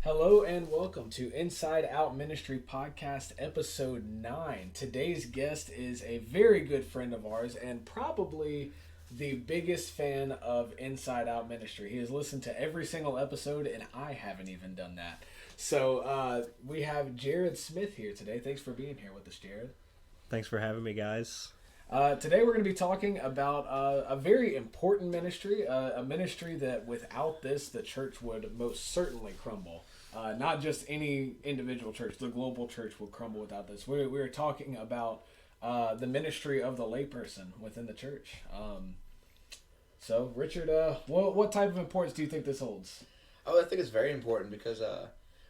Hello and welcome to Inside Out Ministry Podcast, Episode 9. Today's guest is a very good friend of ours and probably the biggest fan of Inside Out Ministry. He has listened to every single episode, and I haven't even done that. So we have Jared Smith here today. Thanks for being here with us, Jared. Thanks for having me, guys. Today we're going to be talking about a very important ministry, a ministry that without this, the church would most certainly crumble. Not just any individual church, the global church will crumble without this. We're talking about the ministry of the layperson within the church. So, Richard, what type of importance do you think this holds? Oh, I think it's very important because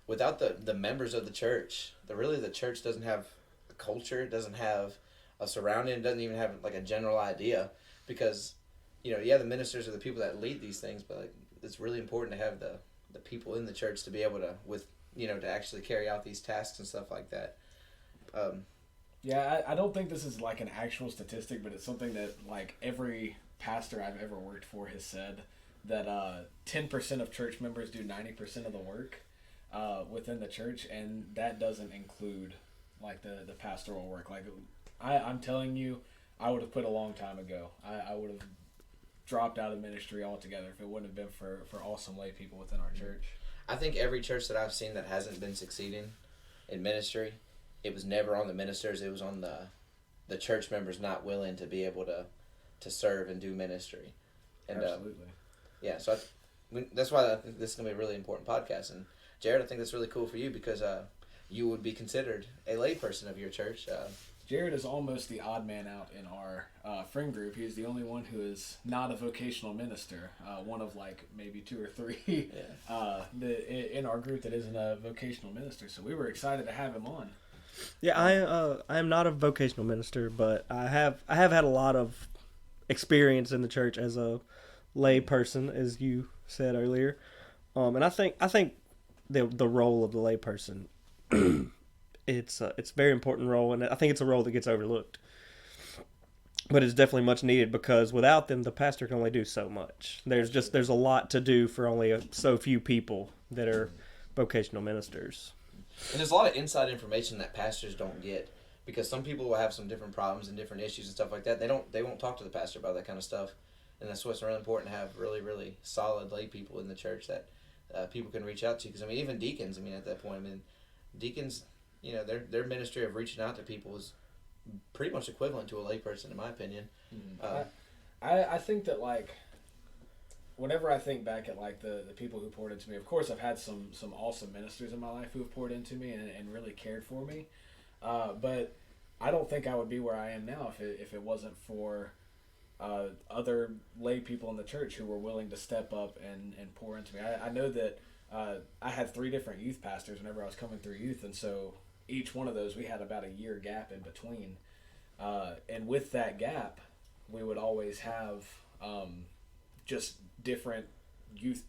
without the members of the church, the church doesn't have a culture, it doesn't have a surrounding, it doesn't even have like a general idea. Because, the ministers are the people that lead these things, but like it's really important to have the people in the church to be able to to actually carry out these tasks and stuff like that. Yeah, I don't think this is like an actual statistic, but it's something that like every pastor I've ever worked for has said that 10% of church members do 90% of the work within the church, and that doesn't include like the pastoral work. Like I'm telling you, I would have quit a long time ago. I would have dropped out of ministry altogether if it wouldn't have been for awesome lay people within our church. I think every church that I've seen that hasn't been succeeding in ministry, it was never on the ministers, it was on the church members not willing to be able to serve and do ministry. And Absolutely. So that's why I think this is going to be a really important podcast. And Jared, I think that's really cool for you because you would be considered a layperson of your church. Jared is almost the odd man out in our friend group. He is the only one who is not a vocational minister. One of like maybe two or three in our group that isn't a vocational minister. So we were excited to have him on. Yeah, I am not a vocational minister, but I have had a lot of experience in the church as a lay person, as you said earlier. And I think the role of the lay person it's a very important role, and I think it's a role that gets overlooked. But it's definitely much needed because without them, the pastor can only do so much. There's a lot to do for only so few people that are vocational ministers. And there's a lot of inside information that pastors don't get because some people will have some different problems and different issues and stuff like that. They won't talk to the pastor about that kind of stuff, and that's what's really important to have really, really solid lay people in the church that people can reach out to. Because even deacons, at that point, deacons, their ministry of reaching out to people is pretty much equivalent to a layperson, in my opinion. I think that like whenever I think back at like the people who poured into me, of course I've had some awesome ministers in my life who have poured into me and really cared for me, but I don't think I would be where I am now if it wasn't for other lay people in the church who were willing to step up and pour into me. I know that I had 3 different youth pastors whenever I was coming through youth, and so each one of those we had about a year gap in between, and with that gap we would always have just different youth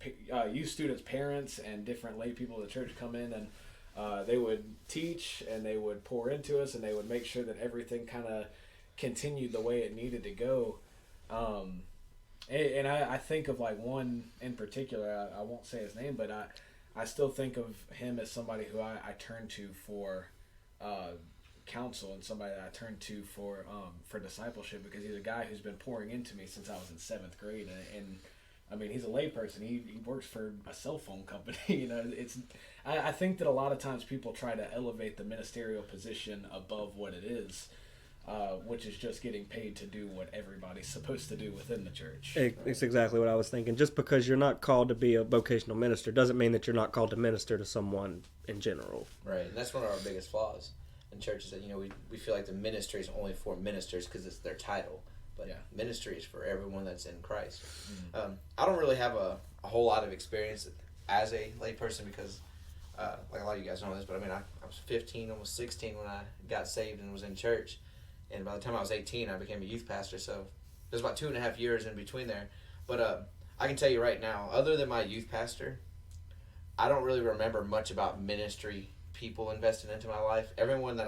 students' parents and different lay people of the church come in, and they would teach and they would pour into us and they would make sure that everything kind of continued the way it needed to go. And I think of like one in particular, I won't say his name, but I still think of him as somebody who I turn to for counsel and somebody that I turn to for discipleship, because he's a guy who's been pouring into me since I was in 7th grade. And he's a layperson. He works for a cell phone company. I think that a lot of times people try to elevate the ministerial position above what it is. Which is just getting paid to do what everybody's supposed to do within the church. It's exactly what I was thinking. Just because you're not called to be a vocational minister doesn't mean that you're not called to minister to someone in general. Right, and that's one of our biggest flaws in churches, that we feel like the ministry is only for ministers because it's their title, but ministry is for everyone that's in Christ. Mm-hmm. I don't really have a whole lot of experience as a layperson because, like a lot of you guys know this, but I was 15, almost 16 when I got saved and was in church. And by the time I was 18, I became a youth pastor, so there's about 2.5 years in between there. But I can tell you right now, other than my youth pastor, I don't really remember much about ministry people invested into my life. Everyone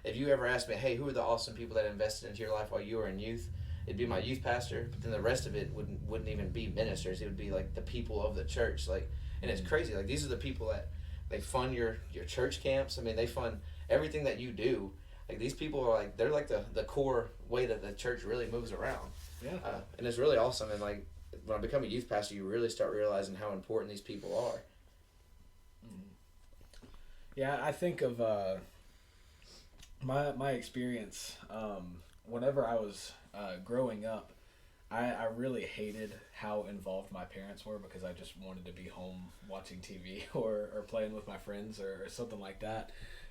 if you ever asked me, hey, who are the awesome people that invested into your life while you were in youth? It'd be my youth pastor, but then the rest of it wouldn't even be ministers. It would be like the people of the church. And it's crazy. Like, these are the people that they fund your church camps. I mean, they fund everything that you do. Like, these people are like, they're like the core way that the church really moves around. Yeah. And it's really awesome. And like, when I become a youth pastor, you really start realizing how important these people are. Yeah, I think of my experience whenever I was growing up. I really hated how involved my parents were because I just wanted to be home watching TV or playing with my friends or something like that.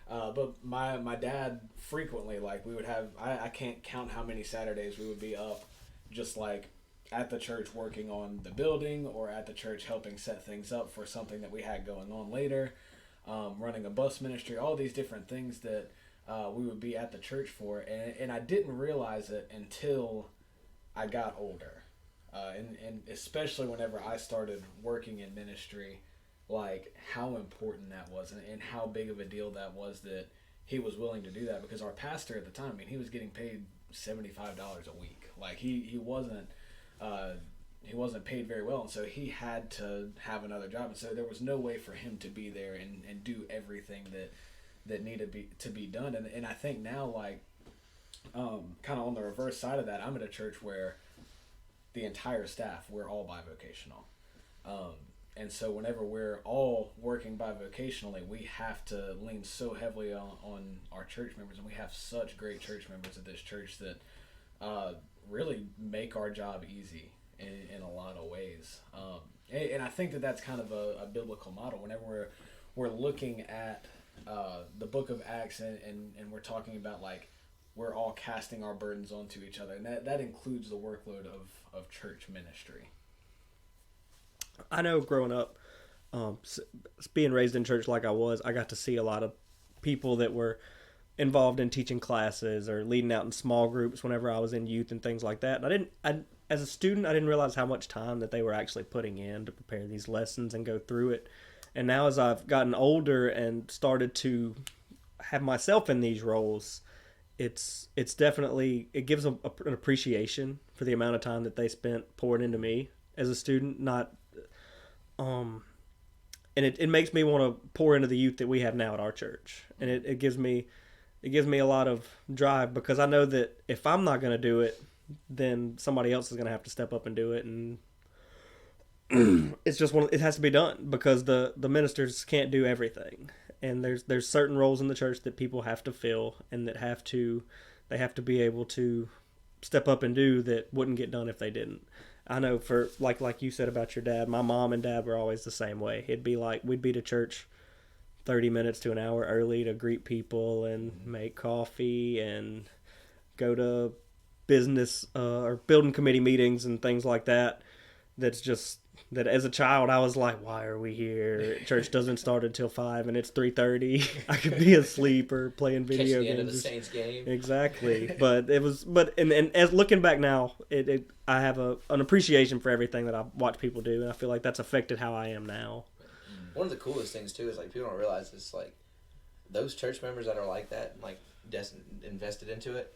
But my dad frequently, like, we would have, I can't count how many Saturdays we would be up just like at the church working on the building or at the church helping set things up for something that we had going on later, running a bus ministry, all these different things that we would be at the church for. And I didn't realize it until I got older, and especially whenever I started working in ministry, like how important that was and how big of a deal that was that he was willing to do that, because our pastor at the time, I mean, he was getting paid $75 a week. Like he wasn't paid very well, and so he had to have another job, and so there was no way for him to be there and do everything that needed to be done. And I think now, like, kind of on the reverse side of that, I'm at a church where the entire staff, we're all bivocational. And so whenever we're all working bivocationally, we have to lean so heavily on our church members, and we have such great church members at this church that really make our job easy in a lot of ways. And I think that that's kind of a biblical model. Whenever we're looking at the book of Acts and we're talking about, like, we're all casting our burdens onto each other, and that includes the workload of church ministry. I know growing up, being raised in church like I was, I got to see a lot of people that were involved in teaching classes or leading out in small groups whenever I was in youth and things like that. And as a student, I didn't realize how much time that they were actually putting in to prepare these lessons and go through it. And now as I've gotten older and started to have myself in these roles, it's definitely, it gives an appreciation for the amount of time that they spent pouring into me as a student. And it makes me want to pour into the youth that we have now at our church, and it gives me a lot of drive, because I know that if I'm not going to do it, then somebody else is going to have to step up and do it. And it's just it has to be done, because the ministers can't do everything. And there's certain roles in the church that people have to fill, and that they have to be able to step up and do that wouldn't get done if they didn't. I know, for like you said about your dad, my mom and dad were always the same way. It'd be like we'd be to church 30 minutes to an hour early to greet people and make coffee and go to business or building committee meetings and things like that. That's just that as a child I was like, why are we here? Church doesn't start until 5 and it's 3:30. I could be asleep or playing video games. Catch the end of the Saints game. Exactly. But as looking back now, I have an appreciation for everything that I watch people do, and I feel like that's affected how I am now. One of the coolest things too is, like, people don't realize this, like, those church members that are like that, like, invested into it,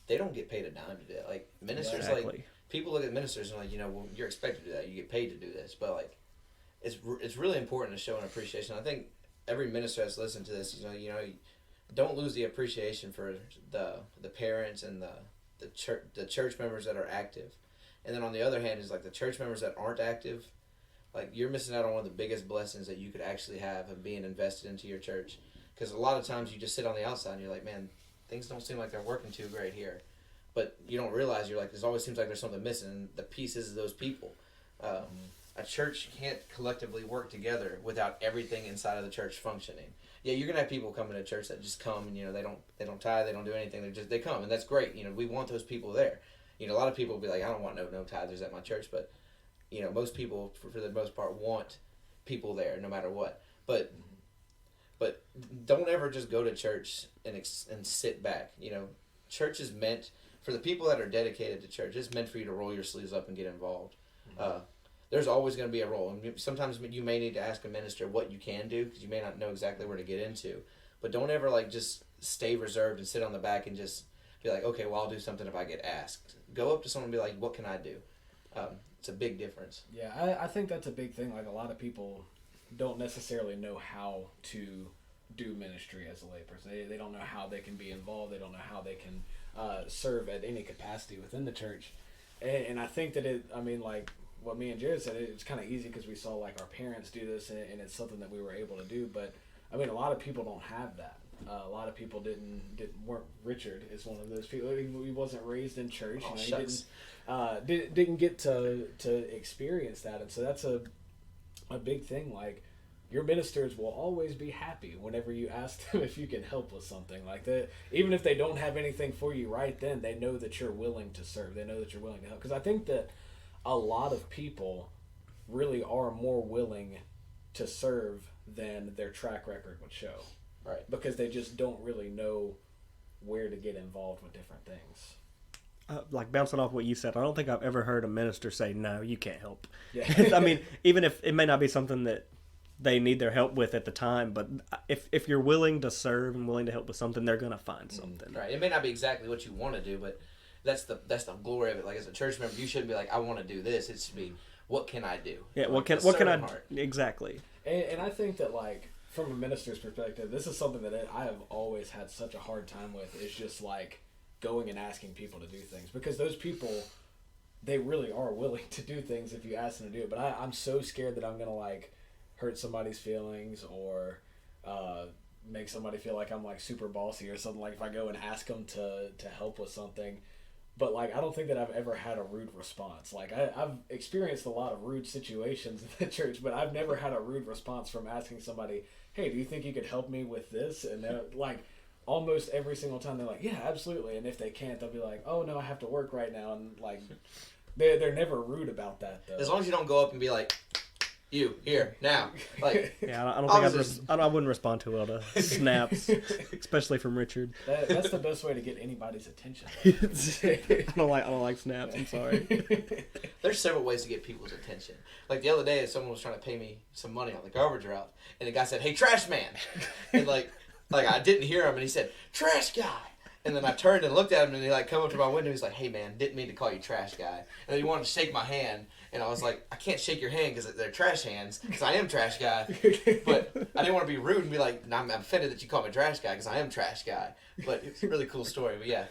they don't get paid a dime to do it. Like, ministers, exactly. Like, people look at ministers and like, well, you're expected to do that. You get paid to do this. But, like, it's really important to show an appreciation. I think every minister that's listened to this, don't lose the appreciation for the parents and the church members that are active. And then on the other hand is, like, the church members that aren't active. Like, you're missing out on one of the biggest blessings that you could actually have of being invested into your church. Because a lot of times you just sit on the outside and you're like, man, things don't seem like they're working too great here. But you don't realize, you're like, there's always seems like there's something missing. And the pieces of those people. A church can't collectively work together without everything inside of the church functioning. Yeah, you're gonna have people coming to church that just come and they don't tithe, they don't do anything. They come, and that's great. We want those people there. A lot of people will be like, I don't want no tithers at my church, but most people for the most part want people there no matter what. But don't ever just go to church and sit back. Church is meant for the people that are dedicated to church. It's meant for you to roll your sleeves up and get involved. There's always going to be a role. And sometimes you may need to ask a minister what you can do, because you may not know exactly where to get into. But don't ever, like, just stay reserved and sit on the back and just be like, okay, well, I'll do something if I get asked. Go up to someone and be like, what can I do? It's a big difference. Yeah, I think that's a big thing. Like, a lot of people don't necessarily know how to do ministry as a layperson. They don't know how they can be involved. They don't know how they can serve at any capacity within the church. And I think that like what me and Jared said, it's kind of easy because we saw like our parents do this, and it's something that we were able to do. But I mean, a lot of people don't have that. A lot of people weren't. Richard is one of those people. He wasn't raised in church. Oh, you know, he didn't get to experience that, and so that's a big thing. Like, your ministers will always be happy whenever you ask them if you can help with something like that. Even if they don't have anything for you right then, they know that you're willing to serve. They know that you're willing to help. Because I think that a lot of people really are more willing to serve than their track record would show. Right. Because they just don't really know where to get involved with different things. Like, bouncing off what you said, I don't think I've ever heard a minister say, no, you can't help. Yeah. I mean, even if it may not be something that they need their help with at the time, but if you're willing to serve and willing to help with something, they're going to find something. Right. It may not be exactly what you want to do, but that's the glory of it. Like, as a church member, you shouldn't be like, I want to do this. It should be, what can I do? Yeah, like, what can I do? Exactly. And I think that, like, from a minister's perspective, this is something that I have always had such a hard time with, is just like going and asking people to do things, because those people, they really are willing to do things if you ask them to do it. But I'm so scared that I'm gonna like hurt somebody's feelings or make somebody feel like I'm like super bossy or something, like if I go and ask them to help with something. But like, I don't think that I've ever had a rude response. Like, I've experienced a lot of rude situations in the church, but I've never had a rude response from asking somebody, hey, do you think you could help me with this? And they're like, almost every single time they're like, yeah, absolutely. And if they can't, they'll be like, oh no, I have to work right now. And like, they're never rude about that though. As long as you don't go up and be like, you here now, like, yeah, I don't think I wouldn't respond too well to snaps, especially from Richard. That's the best way to get anybody's attention. I don't like snaps. I'm sorry. There's several ways to get people's attention. Like, the other day, someone was trying to pay me some money on the garbage route, and the guy said, "Hey, trash man," and like I didn't hear him, and he said, "Trash guy." And then I turned and looked at him, and he like come up to my window. He's like, "Hey man, didn't mean to call you trash guy." And then he wanted to shake my hand, and I was like, "I can't shake your hand because they're trash hands, because I am trash guy." But I didn't want to be rude and be like, "No, I'm offended that you call me trash guy because I am trash guy." But it's a really cool story. But yeah,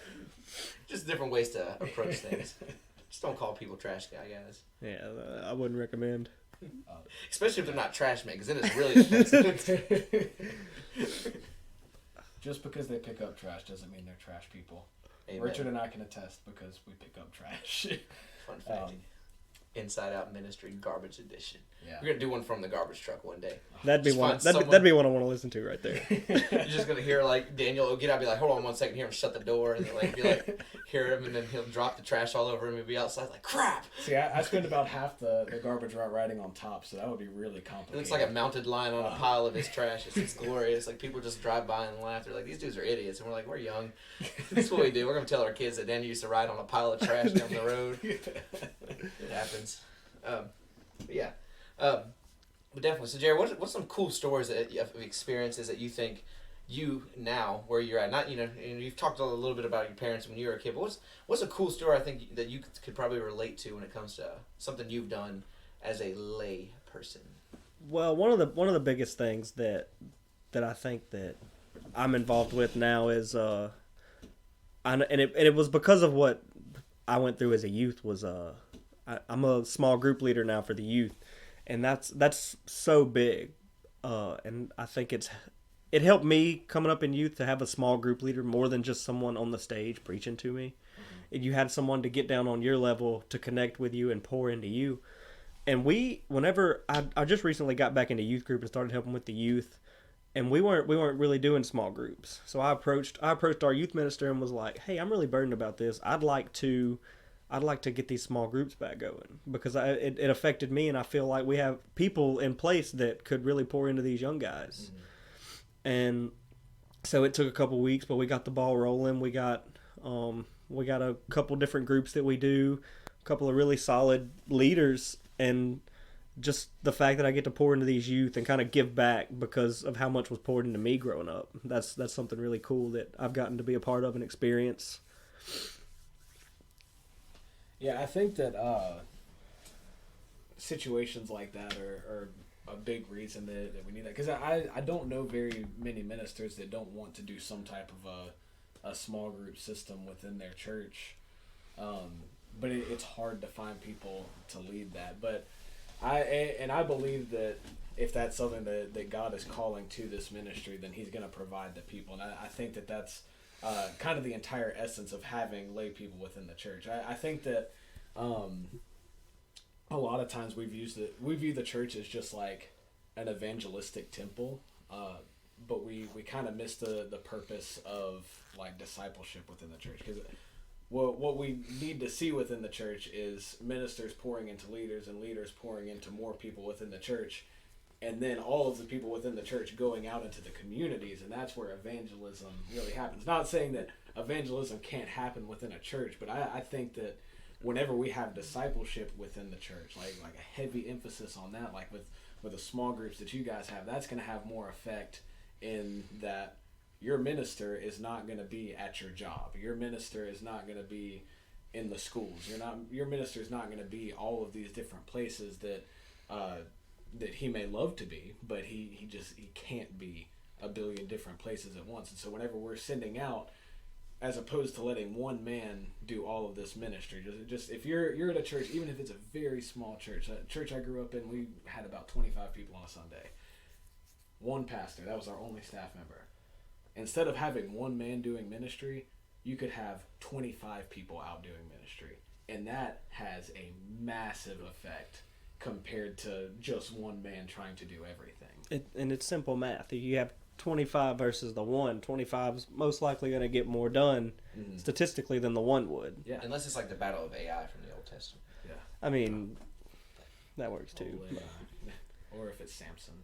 just different ways to approach things. Just don't call people trash guy, guys. Yeah, I wouldn't recommend. Especially if they're not trash men, because then it's really offensive. Just because they pick up trash doesn't mean they're trash people. Amen. Richard and I can attest because we pick up trash. Fun fact. Inside Out Ministry Garbage Edition. Yeah. We're gonna do one from the garbage truck one day. That'd be Just one. find That'd be one I want to listen to right there. You're just gonna hear like Daniel will get out, and be like, "Hold on 1 second," hear him shut the door, and then like be like, hear him, and then he'll drop the trash all over him and be outside like, "Crap!" See, I spend about half the garbage route riding on top, so that would be really complicated. It looks like a mounted lion on a pile of his trash. It's glorious. Like, people just drive by and laugh. They're like, "These dudes are idiots," and we're like, "We're young. That's what we do. We're gonna tell our kids that Daniel used to ride on a pile of trash down the road." It happens. But yeah. But definitely. So, Jared, what's some cool stories that you have, experiences that you think you now, where you're at, not, you've talked a little bit about your parents when you were a kid, but what's a cool story I think that you could probably relate to when it comes to something you've done as a lay person? Well, one of the biggest things that I think that I'm involved with now is it was because of what I went through as a youth. Was I'm a small group leader now for the youth, and that's so big, and I think it helped me coming up in youth to have a small group leader more than just someone on the stage preaching to me. Mm-hmm. You had someone to get down on your level, to connect with you and pour into you. And whenever I just recently got back into youth group and started helping with the youth, and we weren't really doing small groups. So I approached our youth minister and was like, "Hey, I'm really burdened about this. I'd like to get these small groups back going, because it affected me, and I feel like we have people in place that could really pour into these young guys." Mm-hmm. And so it took a couple weeks, but we got the ball rolling. We got a couple different groups that we do, a couple of really solid leaders, and just the fact that I get to pour into these youth and kind of give back because of how much was poured into me growing up. That's something really cool that I've gotten to be a part of and experience. Yeah, I think that situations like that are a big reason that we need that, because I don't know very many ministers that don't want to do some type of a small group system within their church, but it's hard to find people to lead that. But I believe that if that's something that God is calling to this ministry, then He's going to provide the people, and I think that that's kind of the entire essence of having lay people within the church. I think that a lot of times we view the church as just like an evangelistic temple, but we kind of miss the purpose of like discipleship within the church, because what we need to see within the church is ministers pouring into leaders and leaders pouring into more people within the church, and then all of the people within the church going out into the communities, and that's where evangelism really happens. Not saying that evangelism can't happen within a church, but I think that whenever we have discipleship within the church, like a heavy emphasis on that, like with the small groups that you guys have, that's going to have more effect in that your minister is not going to be at your job. Your minister is not going to be in the schools. Your minister is not going to be all of these different places that he may love to be, but he can't be a billion different places at once. And so whenever we're sending out, as opposed to letting one man do all of this ministry, just if you're at a church, even if it's a very small church, a church I grew up in, we had about 25 people on a Sunday. One pastor, that was our only staff member. Instead of having one man doing ministry, you could have 25 people out doing ministry, and that has a massive effect compared to just one man trying to do everything. And it's simple math. You have 25 versus the 1. 25 is most likely going to get more done statistically than the 1 would. Yeah, unless it's like the battle of Ai from the Old Testament. Yeah, I mean, that works too. Or if it's Samson.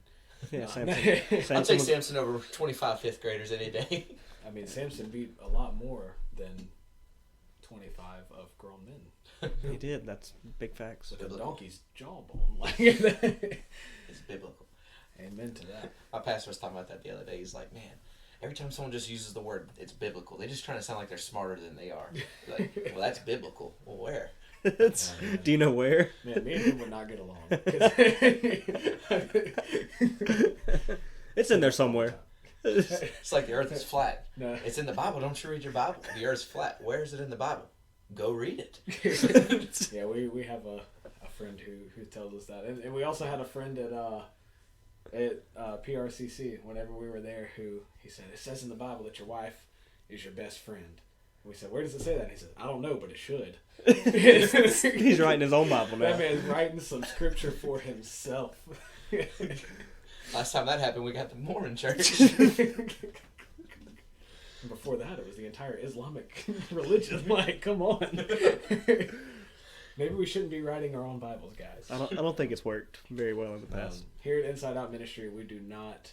Yeah, Samson. I'll take Samson over 25 fifth graders any day. I mean, Samson beat a lot more than 25 of grown men. He did. That's big facts. With a donkey's jawbone. It's biblical. Amen to that. My pastor was talking about that the other day. He's like, man, every time someone just uses the word, it's biblical, they just trying to sound like they're smarter than they are. Like, well, that's biblical. Well, where? Do you know where? Man, me and him would not get along. It's in there somewhere. It's like the earth is flat. No. It's in the Bible. Don't you read your Bible? The earth's flat. Where is it in the Bible? Go read it. Yeah, we have a friend who tells us that. And we also had a friend at PRCC, whenever we were there, who he said, it says in the Bible that your wife is your best friend. We said, where does it say that? And he said, I don't know, but it should. He's writing his own Bible now. That man's writing some scripture for himself. Last time that happened, we got the Mormon church. Before that, it was the entire Islamic religion. Like, come on. Maybe we shouldn't be writing our own Bibles, guys. I don't think it's worked very well in the past. Here at Inside Out Ministry, we do not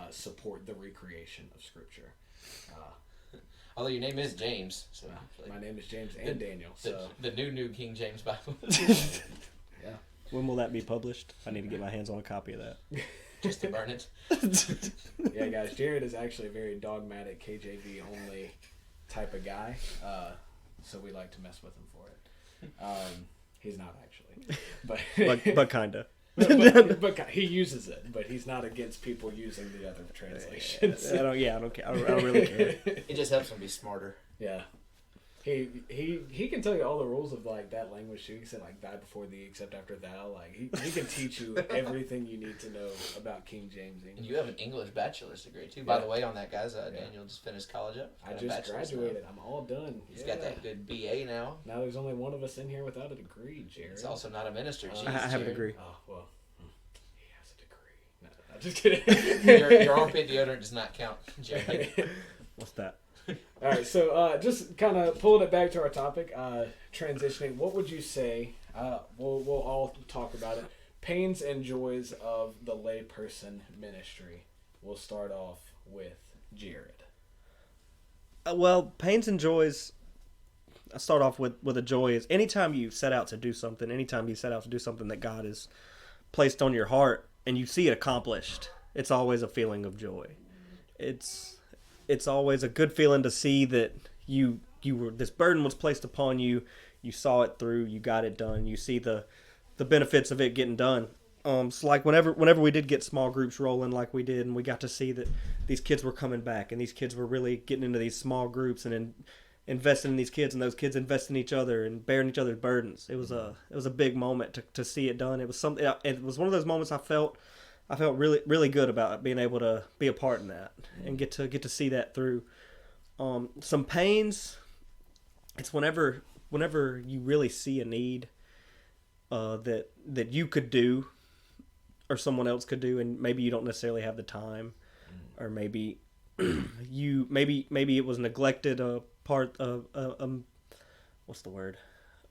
support the recreation of Scripture. Although your name is James. So my name is James and Daniel. So the new King James Bible. Yeah. When will that be published? I need to get my hands on a copy of that. Just to burn it. Yeah, guys, Jared is actually a very dogmatic KJV only type of guy. So we like to mess with him for it. He's not actually, but kinda. but he uses it, but he's not against people using the other translations. I don't care. I don't really care. It just helps him be smarter. Yeah. He can tell you all the rules of like that language too. He said like die before thee, except after thou. Like he can teach you everything you need to know about King James English. And you have an English bachelor's degree too. By the way, on that, guys, Daniel just finished college up. I just graduated. I'm all done. He's got that good BA now. Now there's only one of us in here without a degree, Jared. He's also not a minister. I have a degree. Oh well, he has a degree. No, I'm just kidding. Your armpit deodorant does not count, Jared. What's that? All right, so just kind of pulling it back to our topic, transitioning. What would you say? We'll all talk about it. Pains and joys of the layperson ministry. We'll start off with Jared. Well, pains and joys. I start off with a joy is anytime you set out to do something, that God has placed on your heart, and you see it accomplished. It's always a feeling of joy. It's always a good feeling to see that you were, this burden was placed upon you. You saw it through. You got it done. You see the benefits of it getting done. So like whenever we did get small groups rolling like we did, and we got to see that these kids were coming back, and these kids were really getting into these small groups and investing in these kids, and those kids investing in each other and bearing each other's burdens. It was a big moment to see it done. It was something. It was one of those moments I felt really really good about being able to be a part in that and get to see that through. Some pains. It's whenever you really see a need that you could do or someone else could do, and maybe you don't necessarily have the time, or maybe maybe it was neglected, a part of what's the word,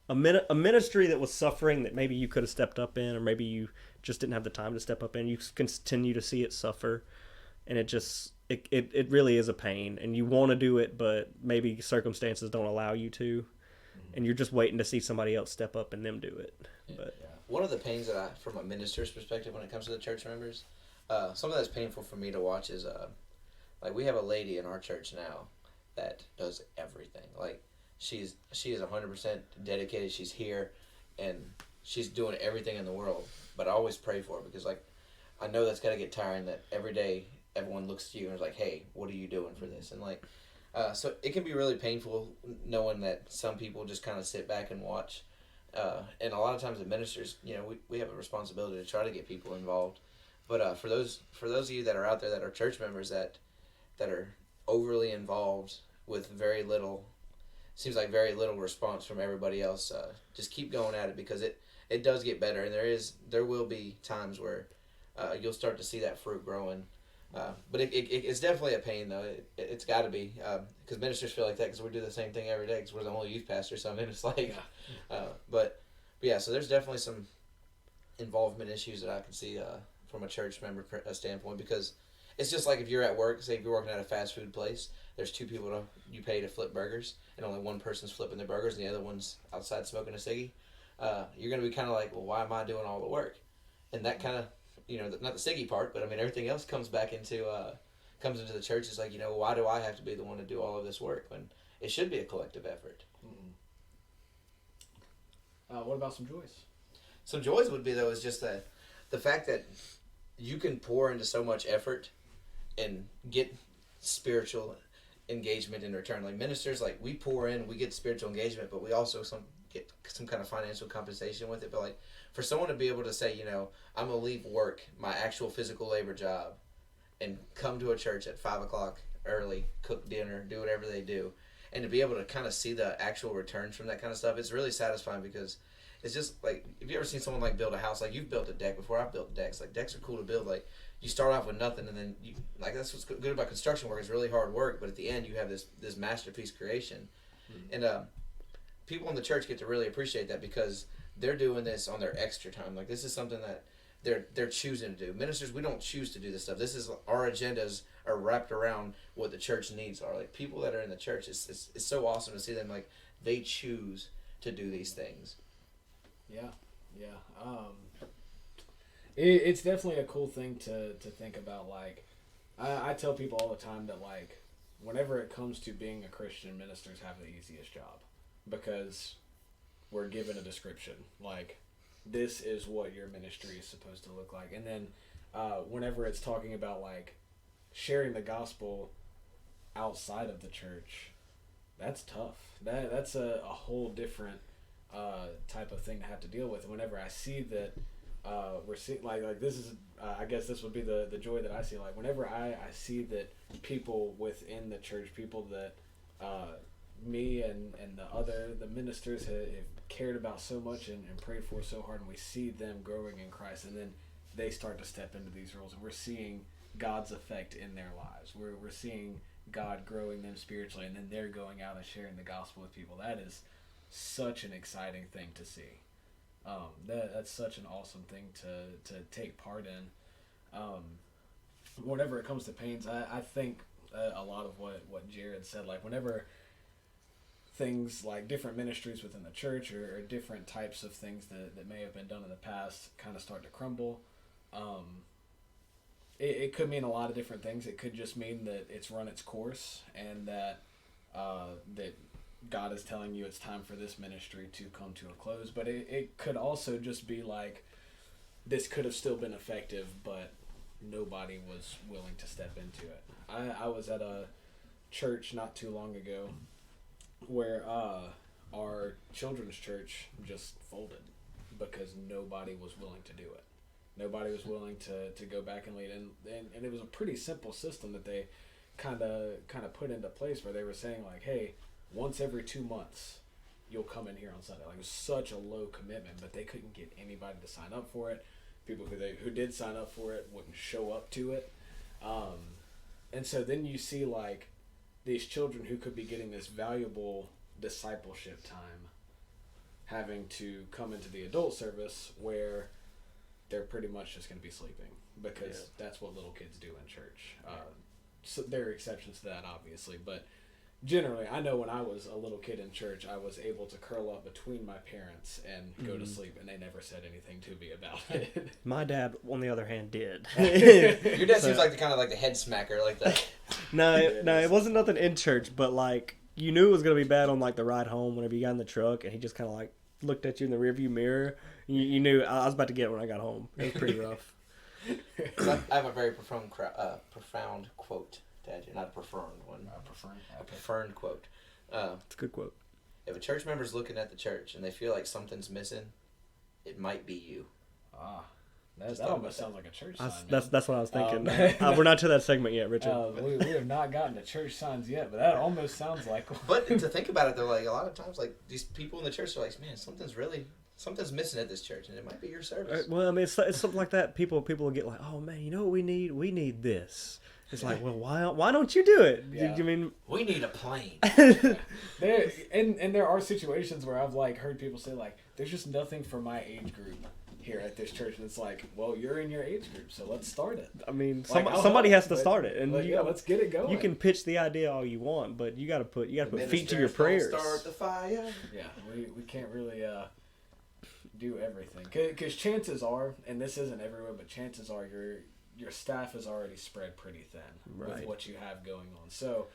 a ministry that was suffering that maybe you could have stepped up in, or maybe you just didn't have the time to step up in. You continue to see it suffer, and it really is a pain, and you want to do it, but maybe circumstances don't allow you to, and you're just waiting to see somebody else step up and them do it. But one of the pains that from a minister's perspective when it comes to the church members, something that's painful for me to watch is like we have a lady in our church now that does everything. Like she is 100% dedicated. She's here, and she's doing everything in the world. But I always pray for her, because like I know that's got to get tiring, that every day everyone looks to you and is like, hey, what are you doing for this? And like so it can be really painful knowing that some people just kind of sit back and watch. And a lot of times the ministers, we have a responsibility to try to get people involved. But for those of you that are out there that are church members that are overly involved with very little response from everybody else, just keep going at it, because it does get better, and there will be times where you'll start to see that fruit growing. But it's definitely a pain, though. It's got to be, because ministers feel like that because we do the same thing every day because we're the only youth pastor. So I mean, it's like, but yeah. So there's definitely some involvement issues that I can see from a church member standpoint, because it's just like if you're at work. Say if you're working at a fast food place, there's two people you pay to flip burgers, and only one person's flipping their burgers and the other one's outside smoking a ciggy. You're gonna be kind of like, well, why am I doing all the work? And that kind of, not the ciggy part, but I mean everything else comes into the church. It's like, why do I have to be the one to do all of this work when it should be a collective effort? What about some joys? Some joys would be, though, is just the fact that you can pour into so much effort and get spiritual engagement in return. Like ministers, like we pour in, we get spiritual engagement, but we also get some kind of financial compensation with it. But like for someone to be able to say, I'm gonna leave work, my actual physical labor job, and come to a church at 5:00 early, cook dinner, do whatever they do, and to be able to kind of see the actual returns from that kind of stuff, it's really satisfying, because it's just like, have you ever seen someone like build a house? Like you've built a deck before. I've built decks. Like decks are cool to build. Like you start off with nothing, and then that's what's good about construction work. It's really hard work, but at the end you have this masterpiece creation. And people in the church get to really appreciate that, because they're doing this on their extra time. Like this is something that they're choosing to do. Ministers, we don't choose to do this stuff. This is our agendas are wrapped around what the church needs are. Like people that are in the church, it's so awesome to see them, like they choose to do these things. Yeah. It's definitely a cool thing to think about. Like I tell people all the time that like whenever it comes to being a Christian, ministers have the easiest job, because we're given a description. Like this is what your ministry is supposed to look like, and then whenever it's talking about like sharing the gospel outside of the church, that's tough. That's a whole different type of thing to have to deal with. And whenever I see that we're seeing like this is I guess this would be the joy that I see. Like whenever I see that people within the church, people that me and the ministers have cared about so much and prayed for so hard, and we see them growing in Christ, and then they start to step into these roles, and we're seeing God's effect in their lives. We're seeing God growing them spiritually, and then they're going out and sharing the gospel with people. That is such an exciting thing to see. That's such an awesome thing to take part in. Whenever it comes to pains, I think a lot of what Jared said, like whenever things like different ministries within the church or different types of things that may have been done in the past kind of start to crumble, it could mean a lot of different things. It could just mean that it's run its course, and that God is telling you it's time for this ministry to come to a close. But it could also just be like this could have still been effective, but nobody was willing to step into it. I was at a church not too long ago where our children's church just folded because nobody was willing to do it. Nobody was willing to go back and lead, and it was a pretty simple system that they kind of put into place where they were saying like, hey, once every 2 months you'll come in here on Sunday. Like, it was such a low commitment, but they couldn't get anybody to sign up for it. People who did sign up for it wouldn't show up to it, and so then you see like these children who could be getting this valuable discipleship time having to come into the adult service where they're pretty much just going to be sleeping because that's what little kids do in church. So there are exceptions to that, obviously, but generally, I know when I was a little kid in church, I was able to curl up between my parents and go to sleep, and they never said anything to me about it. My dad, on the other hand, did. Your dad seems like the kind of like the head smacker, like that. No, it wasn't nothing in church, but like you knew it was gonna be bad on like the ride home whenever you got in the truck, and he just kind of like looked at you in the rearview mirror. You knew I was about to get it when I got home. It was pretty rough. So I have a very profound quote, Dad. You're not a preferred one. A preferred quote. It's a good quote. If a church member's looking at the church and they feel like something's missing, it might be you. That almost sounds like a church sign. That's what I was thinking. We're not to that segment yet, Richard. We have not gotten to church signs yet, but that almost sounds like one. But to think about it, though, like a lot of times, like these people in the church are like, man, something's missing at this church, and it might be your service. Well, I mean, it's something like that. People will get like, oh man, you know what we need? We need this. It's like, well, why don't you do it? Yeah. You mean we need a plane? There are situations where I've like heard people say like, there's just nothing for my age group here at this church, and it's like, well, you're in your age group, so let's start it. I mean, like, somebody has to start it, and let's get it going. You can pitch the idea all you want, but you got to put feet to your prayers. Start the fire. Yeah, we can't really do everything because chances are, and this isn't everywhere, but chances are your staff is already spread pretty thin with what you have going on. So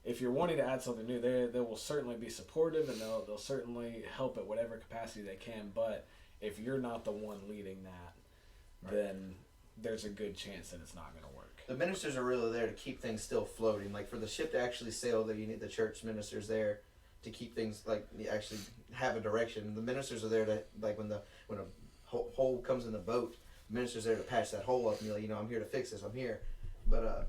if you're wanting to add something new, they will certainly be supportive, and they'll certainly help at whatever capacity they can. But if you're not the one leading that, then there's a good chance that it's not going to work. The ministers are really there to keep things still floating. Like for the ship to actually sail, there you need the church ministers there to keep things like actually have a direction. The ministers are there to like when a hole comes in the boat, the minister's there to patch that hole up and be like, I'm here to fix this. I'm here. But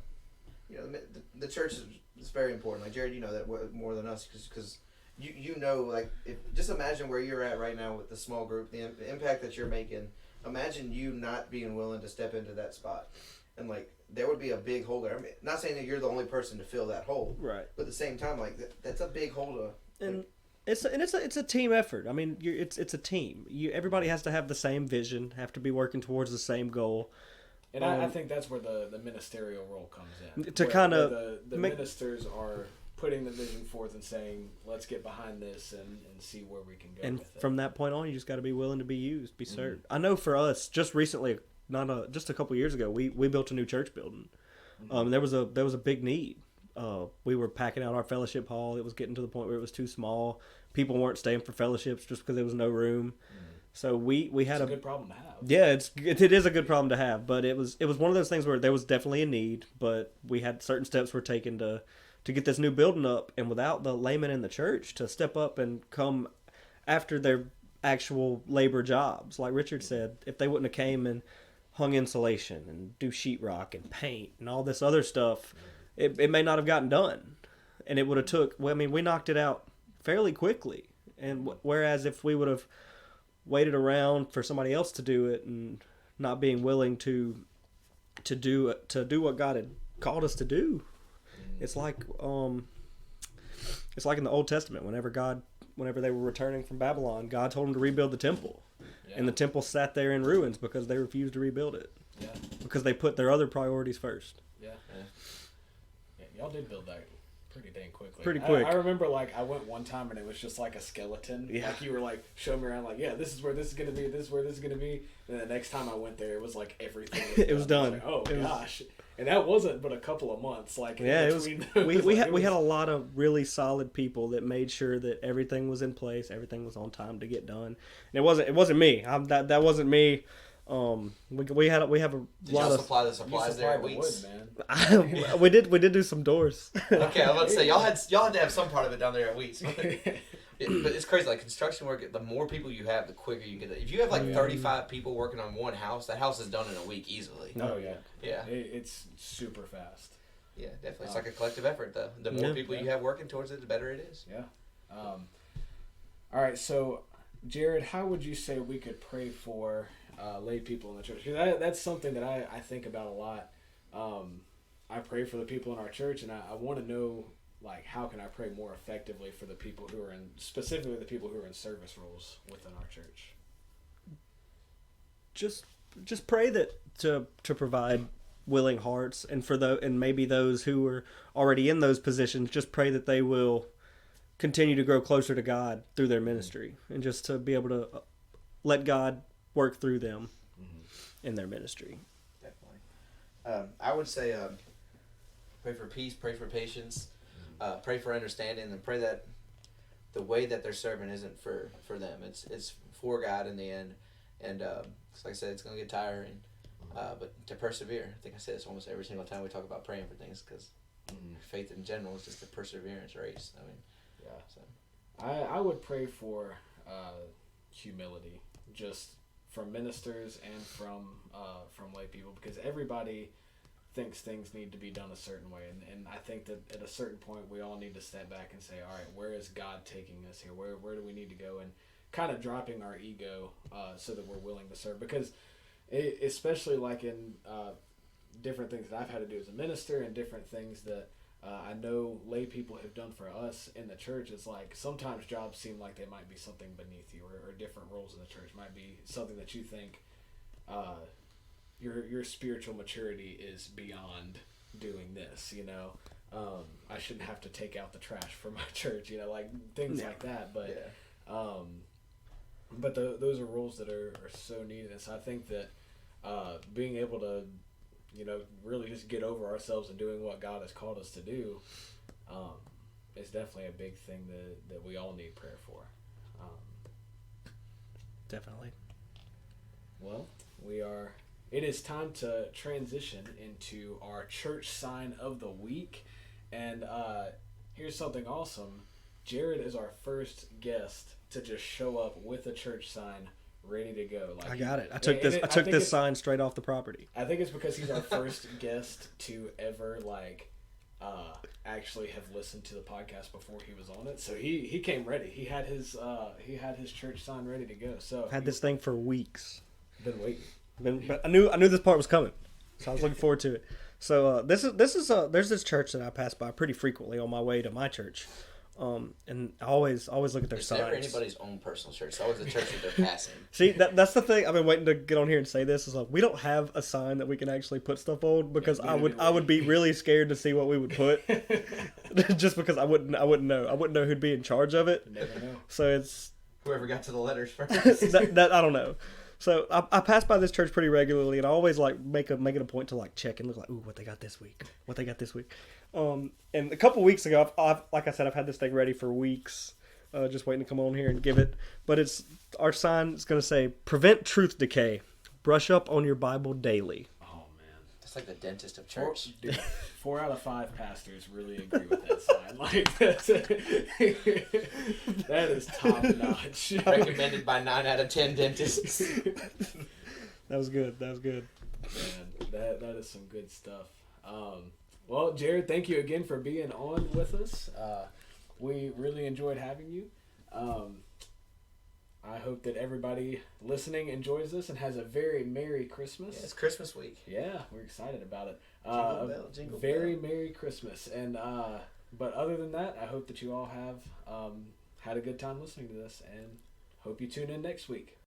the church is very important. Like Jared, you know that more than us because you know, like, just imagine where you're at right now with the small group, the impact that you're making. Imagine you not being willing to step into that spot. And, like, there would be a big hole there. I mean, not saying that you're the only person to fill that hole. Right. But at the same time, like, that's a big hole to... And it's a team effort. I mean, it's a team. Everybody has to have the same vision, have to be working towards the same goal. And I think that's where the ministerial role comes in. To kind of... The ministers are putting the vision forth and saying, let's get behind this and see where we can go and with it. From that point on, you just got to be willing to be used, be served. I know for us, just recently, just a couple years ago, we built a new church building. There was a big need. We were packing out our fellowship hall. It was getting to the point where it was too small. People weren't staying for fellowships just because there was no room. So we had a good problem to have. Yeah, it is a good problem to have, but it was one of those things where there was definitely a need, but we had certain steps were taken to get this new building up, and without the laymen in the church to step up and come after their actual labor jobs, like Richard said, if they wouldn't have came and hung insulation and do sheetrock and paint and all this other stuff, it may not have gotten done, and it would have took. Well, I mean, we knocked it out fairly quickly, and whereas if we would have waited around for somebody else to do it and not being willing to do what God had called us to do. It's like in the Old Testament, whenever they were returning from Babylon, God told them to rebuild the temple. Yeah. And the temple sat there in ruins because they refused to rebuild it. Yeah. Because they put their other priorities first. Yeah. Y'all did build that pretty dang quickly. Pretty quick. I remember, like, I went one time and it was just like a skeleton. Yeah. Like, you were, like, showing me around, like, yeah, this is where this is going to be, this is where this is going to be. And the next time I went there, it was like everything was done. It was done. Like, oh, gosh. And that wasn't but a couple of months. Like, yeah, it was. We had a lot of really solid people that made sure that everything was in place, everything was on time to get done. And it wasn't me. That wasn't me. We have a Did lot y'all of. supply the supplies there at the Weeks? wood, man. we did do some doors. Okay, I was about to say y'all had to have some part of it down there at Weeks. But it's crazy. Like construction work, the more people you have, the quicker you get it. If you have like 35 people working on one house, that house is done in a week easily. Oh yeah, yeah. It's super fast. Yeah, definitely. It's like a collective effort, though. The more people you have working towards it, the better it is. Yeah. All right, so Jared, how would you say we could pray for lay people in the church? Because that's something that I think about a lot. I pray for the people in our church, and I want to know, like, how can I pray more effectively for the people who are specifically the people who are in service roles within our church? Just pray that to provide willing hearts, and and maybe those who are already in those positions, just pray that they will continue to grow closer to God through their ministry, and just to be able to let God work through them in their ministry. Definitely. I would say pray for peace, pray for patience, pray for understanding, and pray that the way that they're serving isn't for them. It's for God in the end. And like I said, it's going to get tiring. But to persevere. I think I say this almost every single time we talk about praying for things, because faith in general is just a perseverance race. I mean, yeah. So I would pray for humility, just from ministers and from lay people, because everybody thinks things need to be done a certain way, and I think that at a certain point we all need to step back and say, all right, where is God taking us here? Where do we need to go? And kind of dropping our ego so that we're willing to serve, because especially like in different things that I've had to do as a minister, and different things that I know lay people have done for us in the church. It's like sometimes jobs seem like they might be something beneath you, or different roles in the church might be something that you think your spiritual maturity is beyond doing this, you know. I shouldn't have to take out the trash for my church, you know, like things like that. But those are roles that are so needed. And so I think that being able to, you know, really just get over ourselves and doing what God has called us to do is definitely a big thing that we all need prayer for. Definitely. Well, it is time to transition into our church sign of the week. And here's something awesome. Jared is our first guest to just show up with a church sign ready to go. Like, I got it. I took this sign straight off the property. I think it's because he's our first guest to ever actually have listened to the podcast before he was on it. So he came ready. He had his church sign ready to go. So I've had this thing for weeks. Been waiting. But I knew this part was coming, so I was looking forward to it. So there's this church that I pass by pretty frequently on my way to my church. And I always look at their signs. It's never anybody's own personal church. It's always the church that they're passing. See, that's the thing. I've been waiting to get on here and say this. Is like, we don't have a sign that we can actually put stuff on, because I would be really scared to see what we would put, just because I wouldn't know who'd be in charge of it. Never know. So it's whoever got to the letters first. that I don't know. So I pass by this church pretty regularly, and I always make it a point to check and look like, ooh, what they got this week. And a couple weeks ago, like I said, I've had this thing ready for weeks, just waiting to come on here and give it. But our sign is going to say, "Prevent truth decay. Brush up on your Bible daily." Oh man, that's like the dentist of church. 4 out of 5 pastors really agree with that sign. Like that is top notch. Recommended by 9 out of 10 dentists. That was good. Man, that is some good stuff. Well, Jared, thank you again for being on with us. We really enjoyed having you. I hope that everybody listening enjoys this and has a very Merry Christmas. Yeah, it's Christmas week. Yeah, we're excited about it. Jingle very bell. Merry Christmas. And but other than that, I hope that you all have had a good time listening to this, and hope you tune in next week.